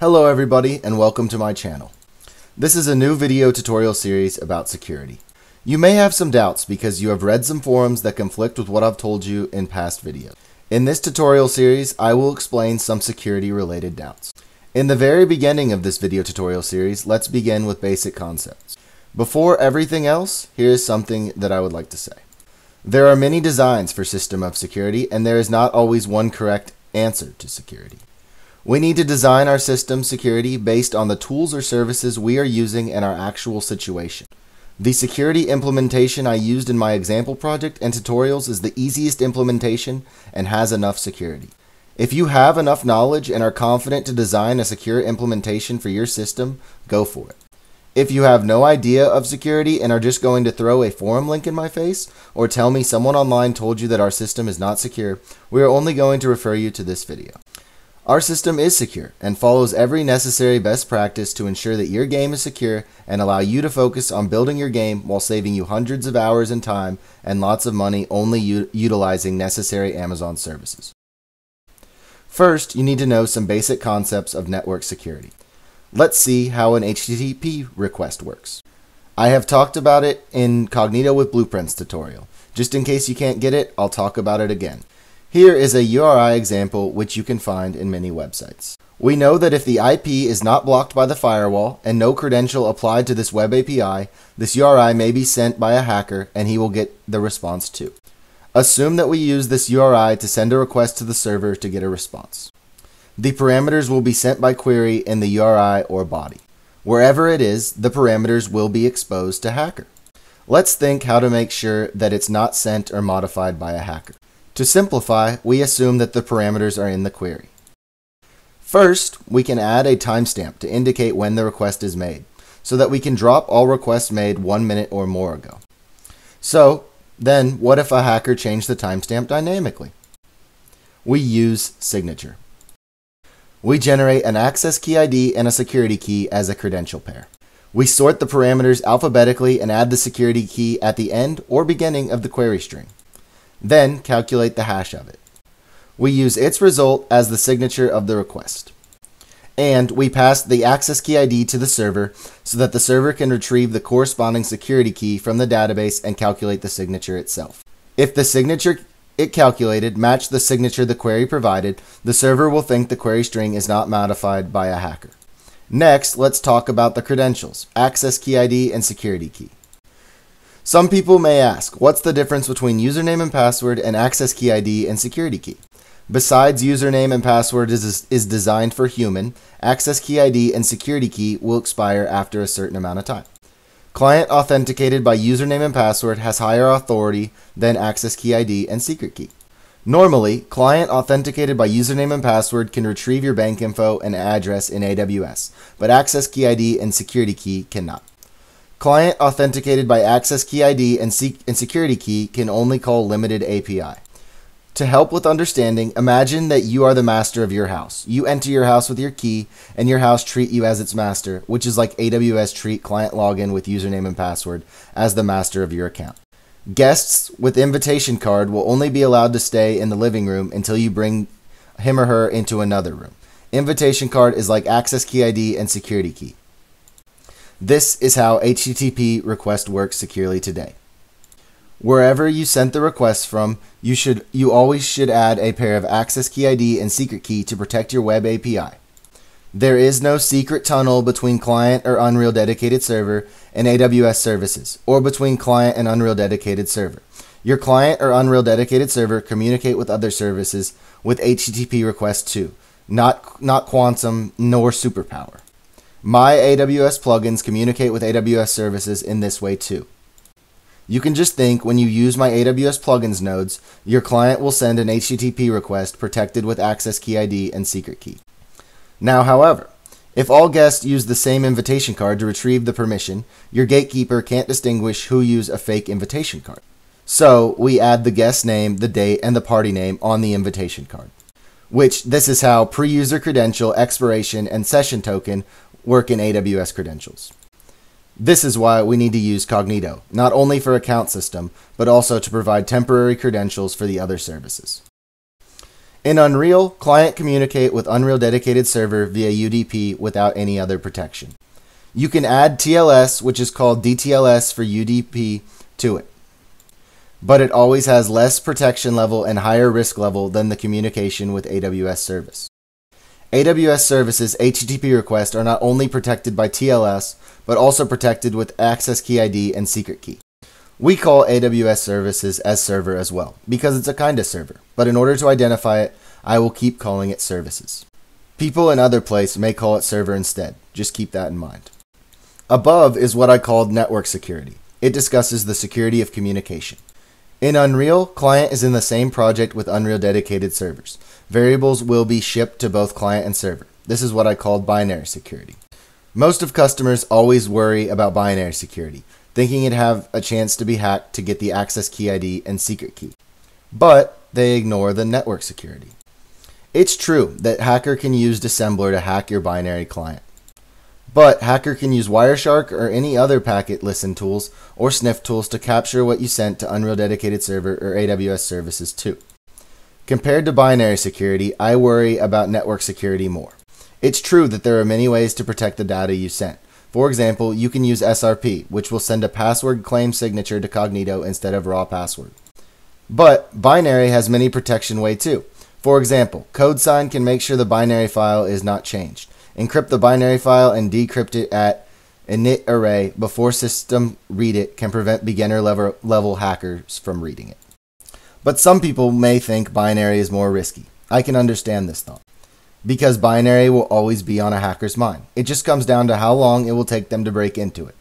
Hello everybody and welcome to my channel. This is a new video tutorial series about security. You may have some doubts because you have read some forums that conflict with what I've told you in past videos. In this tutorial series, I will explain some security related doubts. In the very beginning of this video tutorial series, let's begin with basic concepts. Before everything else, here is something that I would like to say. There are many designs for system of security and there is not always one correct answer to security. We need to design our system security based on the tools or services we are using in our actual situation. The security implementation I used in my example project and tutorials is the easiest implementation and has enough security. If you have enough knowledge and are confident to design a secure implementation for your system, go for it. If you have no idea of security and are just going to throw a forum link in my face or tell me someone online told you that our system is not secure, we are only going to refer you to this video. Our system is secure and follows every necessary best practice to ensure that your game is secure and allow you to focus on building your game while saving you hundreds of hours in time and lots of money only utilizing necessary Amazon services. First, you need to know some basic concepts of network security. Let's see how an HTTP request works. I have talked about it in Cognito with Blueprints tutorial. Just in case you can't get it, I'll talk about it again. Here is a URI example which you can find in many websites. We know that if the IP is not blocked by the firewall and no credential applied to this web API, this URI may be sent by a hacker and he will get the response too. Assume that we use this URI to send a request to the server to get a response. The parameters will be sent by query in the URI or body. Wherever it is, the parameters will be exposed to hacker. Let's think how to make sure that it's not sent or modified by a hacker. To simplify, we assume that the parameters are in the query. First, we can add a timestamp to indicate when the request is made, so that we can drop all requests made 1 minute or more ago. So, then what if a hacker changed the timestamp dynamically? We use signature. We generate an access key ID and a security key as a credential pair. We sort the parameters alphabetically and add the security key at the end or beginning of the query string. Then calculate the hash of it. We use its result as the signature of the request. And we pass the access key ID to the server so that the server can retrieve the corresponding security key from the database and calculate the signature itself. If the signature it calculated matched the signature the query provided, the server will think the query string is not modified by a hacker. Next, let's talk about the credentials, access key ID and security key. Some people may ask, what's the difference between username and password and access key ID and security key? Besides username and password is designed for human, access key ID and security key will expire after a certain amount of time. Client authenticated by username and password has higher authority than access key ID and secret key. Normally, client authenticated by username and password can retrieve your bank info and address in AWS, but access key ID and security key cannot. Client authenticated by access key ID and security key can only call limited API. To help with understanding, imagine that you are the master of your house. You enter your house with your key and your house treat you as its master, which is like AWS treat client login with username and password as the master of your account. Guests with invitation card will only be allowed to stay in the living room until you bring him or her into another room. Invitation card is like access key ID and security key. This is how HTTP request works securely today. Wherever you sent the request from, you always should add a pair of access key ID and secret key to protect your web API. There is no secret tunnel between client or Unreal Dedicated Server and AWS services, or between client and Unreal Dedicated Server. Your client or Unreal Dedicated Server communicate with other services with HTTP requests too, not Quantum nor Superpower. My AWS plugins communicate with AWS services in this way too. You can just think when you use my AWS plugins nodes, your client will send an HTTP request protected with access key ID and secret key. Now, however, if all guests use the same invitation card to retrieve the permission, your gatekeeper can't distinguish who used a fake invitation card. So we add the guest name, the date, and the party name on the invitation card. This is how pre-user credential, expiration, and session token work in AWS credentials. This is why we need to use Cognito, not only for account system, but also to provide temporary credentials for the other services. In Unreal, client communicate with Unreal Dedicated Server via UDP without any other protection. You can add TLS, which is called DTLS for UDP, to it, but it always has less protection level and higher risk level than the communication with AWS service. AWS services HTTP requests are not only protected by TLS, but also protected with access key ID and secret key. We call AWS services as server as well, because it's a kind of server, but in order to identify it, I will keep calling it services. People in other places may call it server instead, just keep that in mind. Above is what I called network security. It discusses the security of communication. In Unreal, client is in the same project with Unreal Dedicated Servers. Variables will be shipped to both client and server. This is what I called binary security. Most of customers always worry about binary security, thinking it'd have a chance to be hacked to get the access key ID and secret key. But they ignore the network security. It's true that hacker can use Dissembler to hack your binary client. But hacker can use Wireshark or any other packet listen tools or sniff tools to capture what you sent to Unreal Dedicated Server or AWS services too. Compared to binary security, I worry about network security more. It's true that there are many ways to protect the data you sent. For example, you can use SRP, which will send a password claim signature to Cognito instead of raw password. But binary has many protection ways too. For example, CodeSign can make sure the binary file is not changed. Encrypt the binary file and decrypt it at init array before system read it can prevent beginner level hackers from reading it. But some people may think binary is more risky. I can understand this thought, because binary will always be on a hacker's mind. It just comes down to how long it will take them to break into it.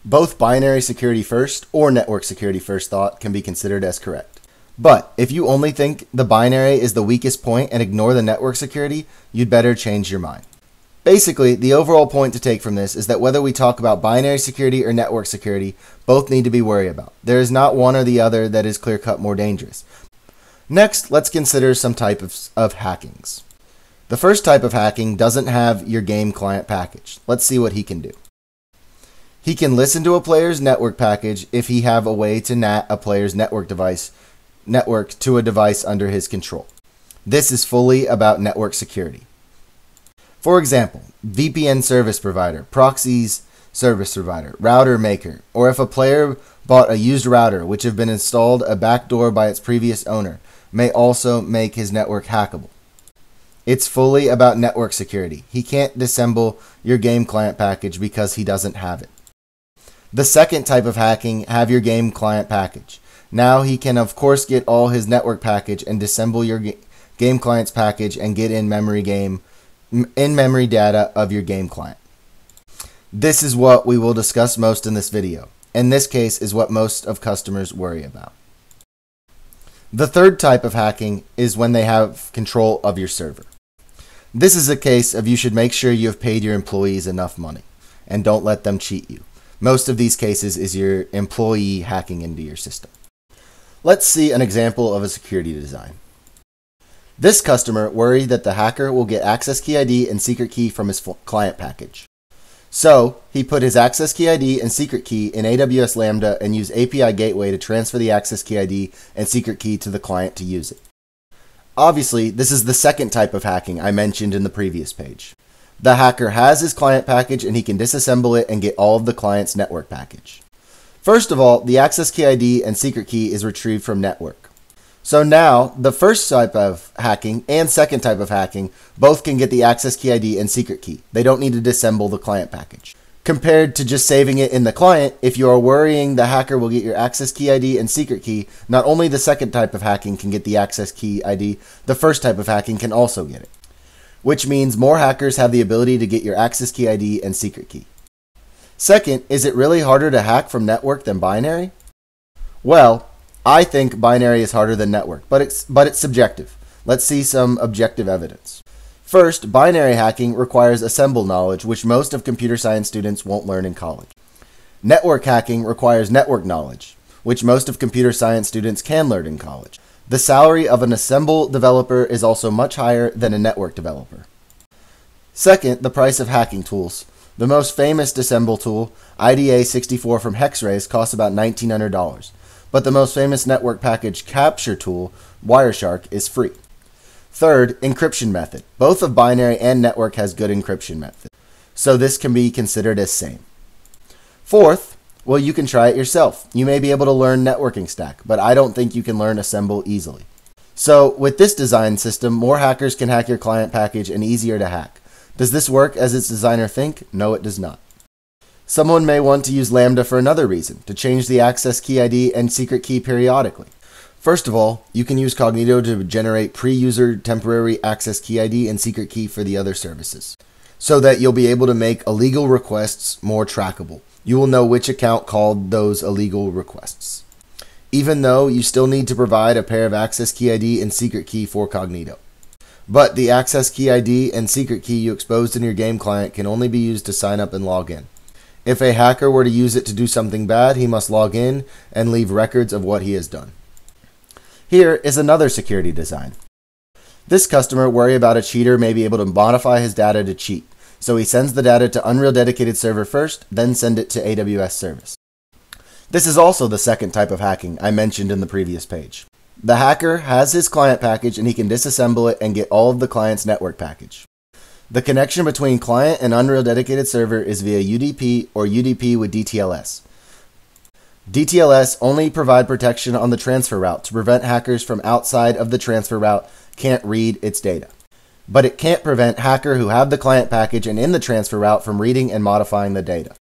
Both binary security first or network security first thought can be considered as correct. But if you only think the binary is the weakest point and ignore the network security, you'd better change your mind. Basically, the overall point to take from this is that whether we talk about binary security or network security, both need to be worried about. There is not one or the other that is clear-cut more dangerous. Next, let's consider some types of hackings. The first type of hacking doesn't have your game client package. Let's see what he can do. He can listen to a player's network package if he have a way to NAT a player's network to a device under his control. This is fully about network security. For example, VPN service provider, proxies service provider, router maker, or if a player bought a used router which have been installed a backdoor by its previous owner, may also make his network hackable. It's fully about network security. He can't disassemble your game client package because he doesn't have it. The second type of hacking, have your game client package. Now he can of course get all his network package and disassemble your game client's package and get in-memory data of your game client. This is what we will discuss most in this video. In this case is what most of customers worry about. The third type of hacking is when they have control of your server. This is a case of you should make sure you have paid your employees enough money and don't let them cheat you. Most of these cases is your employee hacking into your system. Let's see an example of a security design. This customer worried that the hacker will get access key ID and secret key from his client package. So he put his access key ID and secret key in AWS Lambda and used API Gateway to transfer the access key ID and secret key to the client to use it. Obviously, this is the second type of hacking I mentioned in the previous page. The hacker has his client package and he can disassemble it and get all of the client's network package. First of all, the access key ID and secret key is retrieved from network. So now, the first type of hacking and second type of hacking both can get the access key ID and secret key. They don't need to disassemble the client package. Compared to just saving it in the client, if you are worrying the hacker will get your access key ID and secret key, not only the second type of hacking can get the access key ID, the first type of hacking can also get it. Which means more hackers have the ability to get your access key ID and secret key. Second, is it really harder to hack from network than binary? Well, I think binary is harder than network, but it's subjective. Let's see some objective evidence. First, binary hacking requires assemble knowledge, which most of computer science students won't learn in college. Network hacking requires network knowledge, which most of computer science students can learn in college. The salary of an assemble developer is also much higher than a network developer. Second, the price of hacking tools. The most famous disassemble tool, IDA64 from Hexrace, costs about $1,900. But the most famous network package capture tool, Wireshark, is free. Third, encryption method. Both of binary and network has good encryption method, so this can be considered as same. Fourth, well, you can try it yourself. You may be able to learn networking stack, but I don't think you can learn assemble easily. So with this design system, more hackers can hack your client package and easier to hack. Does this work as its designer think? No, it does not. Someone may want to use Lambda for another reason, to change the access key ID and secret key periodically. First of all, you can use Cognito to generate pre-user temporary access key ID and secret key for the other services, so that you'll be able to make illegal requests more trackable. You will know which account called those illegal requests, even though you still need to provide a pair of access key ID and secret key for Cognito. But the access key ID and secret key you exposed in your game client can only be used to sign up and log in. If a hacker were to use it to do something bad, he must log in and leave records of what he has done. Here is another security design. This customer worry about a cheater may be able to modify his data to cheat, so he sends the data to Unreal Dedicated Server first, then send it to AWS Service. This is also the second type of hacking I mentioned in the previous page. The hacker has his client package and he can disassemble it and get all of the client's network package. The connection between client and Unreal Dedicated Server is via UDP or UDP with DTLS. DTLS only provide protection on the transfer route to prevent hackers from outside of the transfer route can't read its data. But it can't prevent hacker who have the client package and in the transfer route from reading and modifying the data.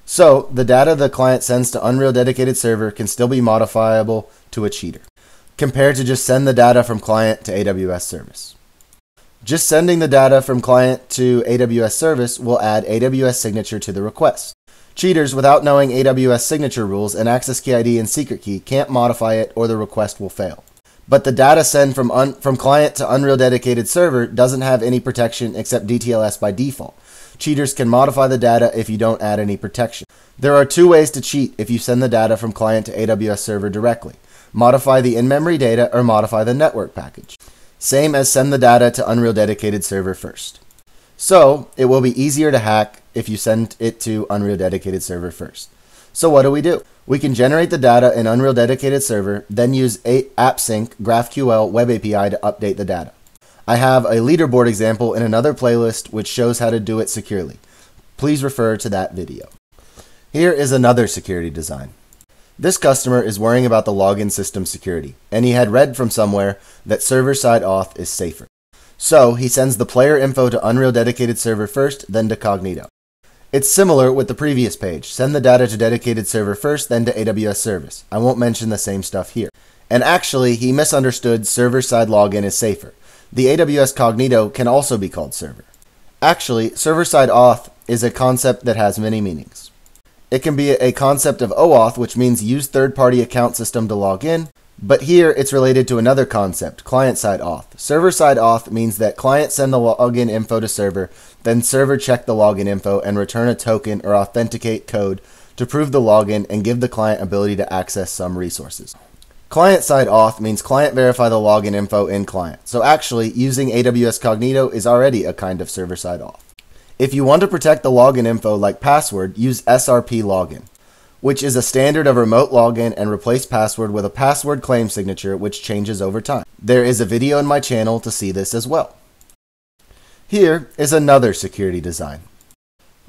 So the data the client sends to Unreal Dedicated Server can still be modifiable to a cheater, compared to just send the data from client to AWS Service. Just sending the data from client to AWS Service will add AWS signature to the request. Cheaters, without knowing AWS signature rules and access key ID and secret key, can't modify it or the request will fail. But the data sent from client to Unreal Dedicated Server doesn't have any protection except DTLS by default. Cheaters can modify the data if you don't add any protection. There are two ways to cheat if you send the data from client to AWS Server directly. Modify the in-memory data or modify the network package. Same as send the data to Unreal Dedicated Server first. So it will be easier to hack if you send it to Unreal Dedicated Server first. So what do? We can generate the data in Unreal Dedicated Server, then use AppSync GraphQL Web API to update the data. I have a leaderboard example in another playlist which shows how to do it securely. Please refer to that video. Here is another security design. This customer is worrying about the login system security, and he had read from somewhere that server-side auth is safer. So he sends the player info to Unreal Dedicated Server first, then to Cognito. It's similar with the previous page. Send the data to Dedicated Server first, then to AWS Service. I won't mention the same stuff here. And actually, he misunderstood server-side login is safer. The AWS Cognito can also be called server. Actually, server-side auth is a concept that has many meanings. It can be a concept of OAuth, which means use third-party account system to log in, but here it's related to another concept, client-side auth. Server-side auth means that client send the login info to server, then server check the login info and return a token or authenticate code to prove the login and give the client ability to access some resources. Client-side auth means client verify the login info in client. So actually, using AWS Cognito is already a kind of server-side auth. If you want to protect the login info like password, use SRP login, which is a standard of remote login, and replace password with a password claim signature which changes over time. There is a video in my channel to see this as well. Here is another security design.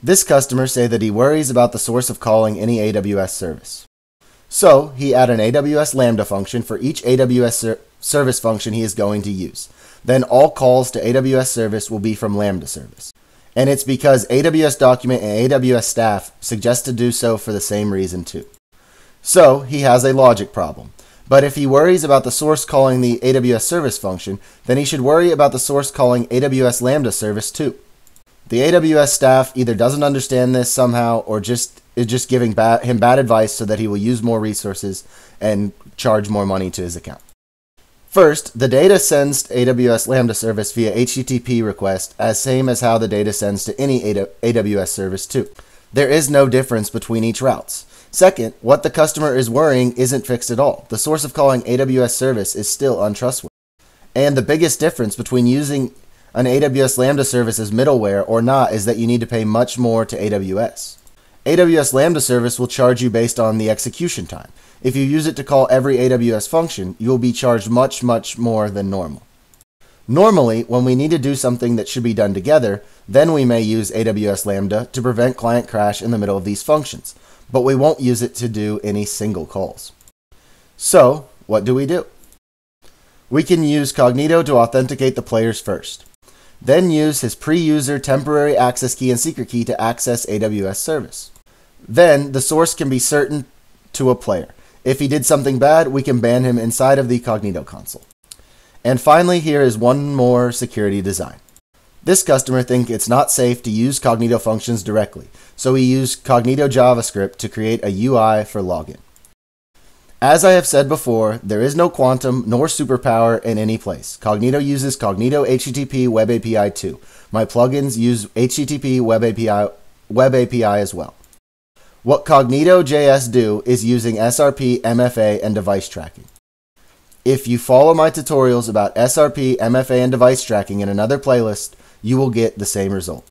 This customer says that he worries about the source of calling any AWS service. So he add an AWS Lambda function for each AWS service function he is going to use. Then all calls to AWS service will be from Lambda service. And it's because AWS Document and AWS Staff suggest to do so for the same reason too. So he has a logic problem. But if he worries about the source calling the AWS service function, then he should worry about the source calling AWS Lambda service too. The AWS staff either doesn't understand this somehow or is just giving him bad advice so that he will use more resources and charge more money to his account. First, the data sends to AWS Lambda service via HTTP request as same as how the data sends to any AWS service too. There is no difference between each routes. Second, what the customer is worrying isn't fixed at all. The source of calling AWS service is still untrustworthy. And the biggest difference between using an AWS Lambda service as middleware or not is that you need to pay much more to AWS. AWS Lambda service will charge you based on the execution time. If you use it to call every AWS function, you will be charged much more than normal. Normally, when we need to do something that should be done together, then we may use AWS Lambda to prevent client crash in the middle of these functions, but we won't use it to do any single calls. So, what do? We can use Cognito to authenticate the players first, then use his pre-user temporary access key and secret key to access AWS service. Then, the source can be certain to a player. If he did something bad, we can ban him inside of the Cognito console. And finally, here is one more security design. This customer thinks it's not safe to use Cognito functions directly, so he used Cognito JavaScript to create a UI for login. As I have said before, there is no quantum nor superpower in any place. Cognito uses Cognito HTTP Web API too. My plugins use HTTP Web API as well. What Cognito.js do is using SRP, MFA, and device tracking. If you follow my tutorials about SRP, MFA, and device tracking in another playlist, you will get the same result.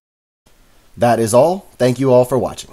That is all. Thank you all for watching.